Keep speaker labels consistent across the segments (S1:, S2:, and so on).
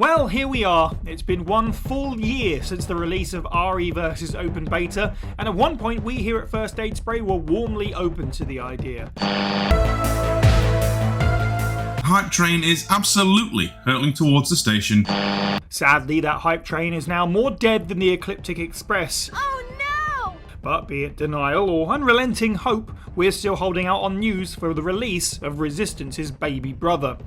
S1: Well, here we are. It's been one full year since the release of RE vs Open Beta, and at one point we here at First Aid Spray were warmly open to the idea.
S2: Hype train is absolutely hurtling towards the station.
S1: Sadly, that hype train is now more dead than the Ecliptic Express.
S3: Oh no!
S1: But be it denial or unrelenting hope, we're still holding out on news for the release of Resistance's baby brother.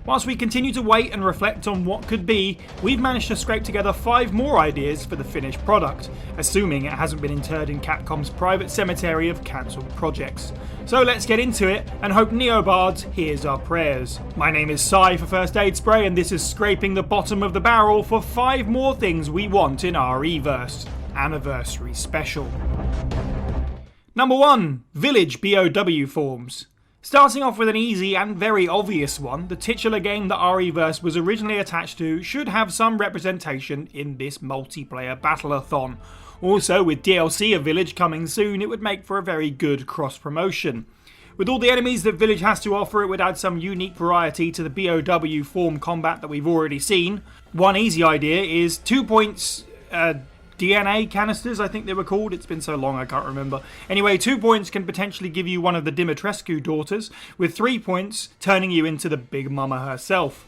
S1: Whilst we continue to wait and reflect on what could be, we've managed to scrape together 5 more ideas for the finished product, assuming it hasn't been interred in Capcom's private cemetery of cancelled projects. So let's get into it and hope Neobards hears our prayers. My name is Sai for First Aid Spray, and this is scraping the bottom of the barrel for 5 more things we want in our Reverse Anniversary Special. Number 1. Village BOW forms. Starting off with an easy and very obvious one, the titular game that RE-verse was originally attached to should have some representation in this multiplayer battle-a-thon. Also, with DLC of Village coming soon, it would make for a very good cross-promotion. With all the enemies that Village has to offer, it would add some unique variety to the BOW form combat that we've already seen. One easy idea is 2 points DNA canisters, I think they were called. It's been so long I can't remember. Anyway, 2 points can potentially give you one of the Dimitrescu daughters, with 3 points turning you into the Big Mama herself.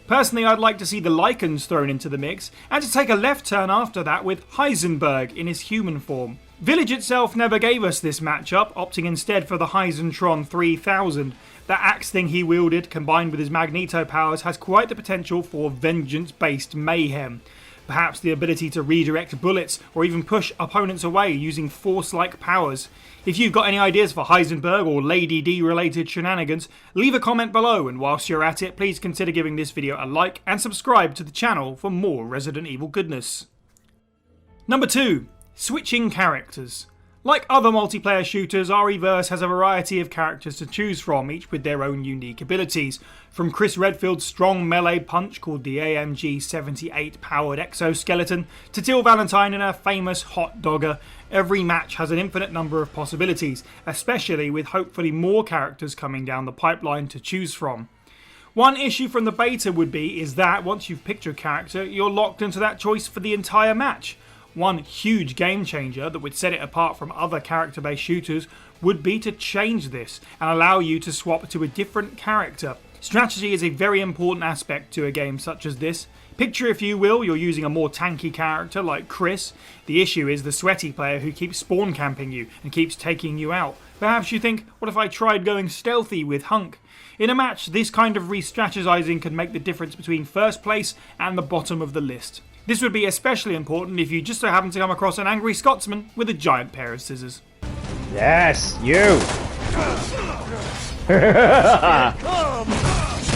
S1: Personally, I'd like to see the Lycans thrown into the mix, and to take a left turn after that with Heisenberg in his human form. Village itself never gave us this matchup, opting instead for the Heisentron 3000. That axe thing he wielded, combined with his Magneto powers, has quite the potential for vengeance-based mayhem. Perhaps the ability to redirect bullets or even push opponents away using force-like powers. If you've got any ideas for Heisenberg or Lady D related shenanigans, leave a comment below, and whilst you're at it, please consider giving this video a like and subscribe to the channel for more Resident Evil goodness. Number 2. Switching characters. Like other multiplayer shooters, RE-verse has a variety of characters to choose from, each with their own unique abilities. From Chris Redfield's strong melee punch called the AMG-78 powered exoskeleton, to Jill Valentine and her famous hot dogger, every match has an infinite number of possibilities, especially with hopefully more characters coming down the pipeline to choose from. One issue from the beta would be is that once you've picked your character, you're locked into that choice for the entire match. One huge game changer that would set it apart from other character-based shooters would be to change this and allow you to swap to a different character. Strategy is a very important aspect to a game such as this. Picture, if you will, you're using a more tanky character like Chris. The issue is the sweaty player who keeps spawn camping you and keeps taking you out. Perhaps you think, what if I tried going stealthy with Hunk? In a match, this kind of re-strategizing can make the difference between first place and the bottom of the list. This would be especially important if you just so happen to come across an angry Scotsman with a giant pair of scissors.
S4: Yes, you!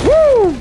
S4: Woo!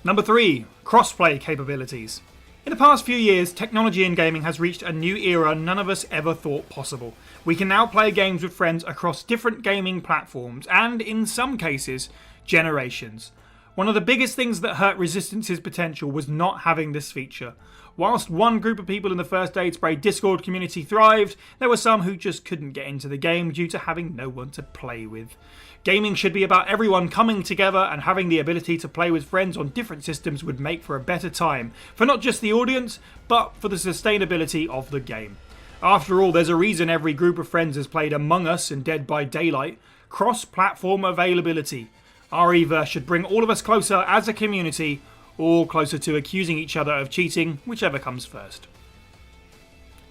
S1: Number 3. Crossplay Capabilities. In the past few years, technology in gaming has reached a new era none of us ever thought possible. We can now play games with friends across different gaming platforms and, in some cases, generations. One of the biggest things that hurt Resistance's potential was not having this feature. Whilst one group of people in the First Aid Spray Discord community thrived, there were some who just couldn't get into the game due to having no one to play with. Gaming should be about everyone coming together, and having the ability to play with friends on different systems would make for a better time, for not just the audience, but for the sustainability of the game. After all, there's a reason every group of friends has played Among Us and Dead by Daylight. Cross-platform availability. RE-verse should bring all of us closer as a community, or closer to accusing each other of cheating, whichever comes first.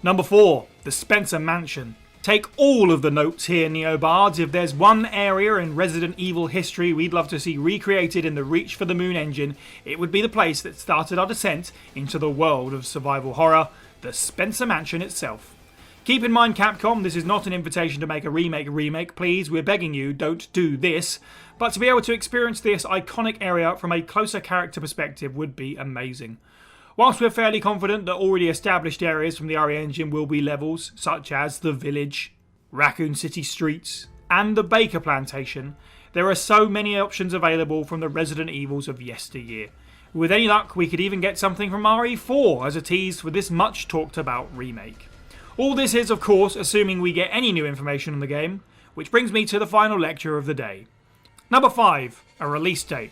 S1: Number 4. The Spencer Mansion. Take all of the notes here, Neobards. If there's one area in Resident Evil history we'd love to see recreated in the Reach for the Moon engine, it would be the place that started our descent into the world of survival horror, the Spencer Mansion itself. Keep in mind, Capcom, this is not an invitation to make a remake, please, we're begging you, don't do this. But to be able to experience this iconic area from a closer character perspective would be amazing. Whilst we're fairly confident that already established areas from the RE engine will be levels, such as the Village, Raccoon City Streets, and the Baker Plantation, there are so many options available from the Resident Evils of yesteryear. With any luck, we could even get something from RE4 as a tease for this much talked about remake. All this is, of course, assuming we get any new information on the game, which brings me to the final lecture of the day. Number 5. A release date.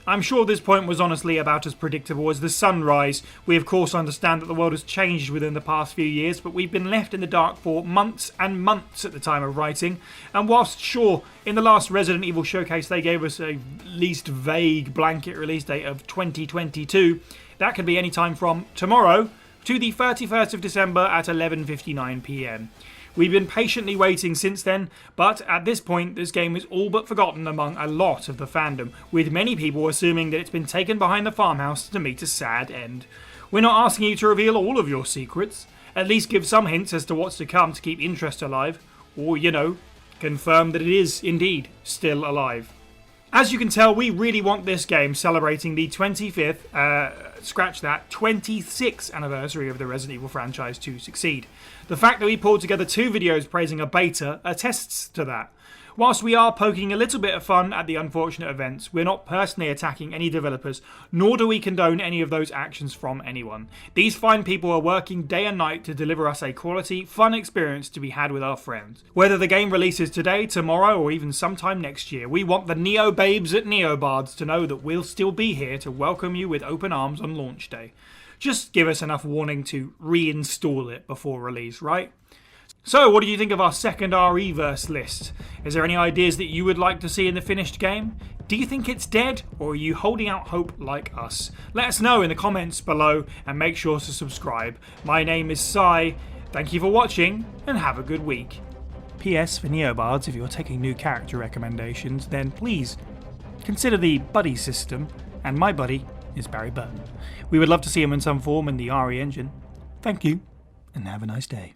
S1: I'm sure this point was honestly about as predictable as the sunrise. We of course understand that the world has changed within the past few years, but we've been left in the dark for months and months at the time of writing. And whilst sure, in the last Resident Evil showcase they gave us a least vague blanket release date of 2022, that could be any time from tomorrow to the 31st of December at 11:59 PM. We've been patiently waiting since then, but at this point this game is all but forgotten among a lot of the fandom, with many people assuming that it's been taken behind the farmhouse to meet a sad end. We're not asking you to reveal all of your secrets, at least give some hints as to what's to come to keep interest alive, or, confirm that it is indeed still alive. As you can tell, we really want this game celebrating the 25th, 26th anniversary of the Resident Evil franchise to succeed. The fact that we pulled together 2 videos praising a beta attests to that. Whilst we are poking a little bit of fun at the unfortunate events, we're not personally attacking any developers, nor do we condone any of those actions from anyone. These fine people are working day and night to deliver us a quality, fun experience to be had with our friends. Whether the game releases today, tomorrow, or even sometime next year, we want the Neo babes at Neobards to know that we'll still be here to welcome you with open arms on launch day. Just give us enough warning to reinstall it before release, right? So, what do you think of our second RE-verse list? Is there any ideas that you would like to see in the finished game? Do you think it's dead, or are you holding out hope like us? Let us know in the comments below, and make sure to subscribe. My name is Sai, thank you for watching, and have a good week. PS for Neobards, if you're taking new character recommendations, then please consider the buddy system, and my buddy is Barry Burton. We would love to see him in some form in the RE engine. Thank you, and have a nice day.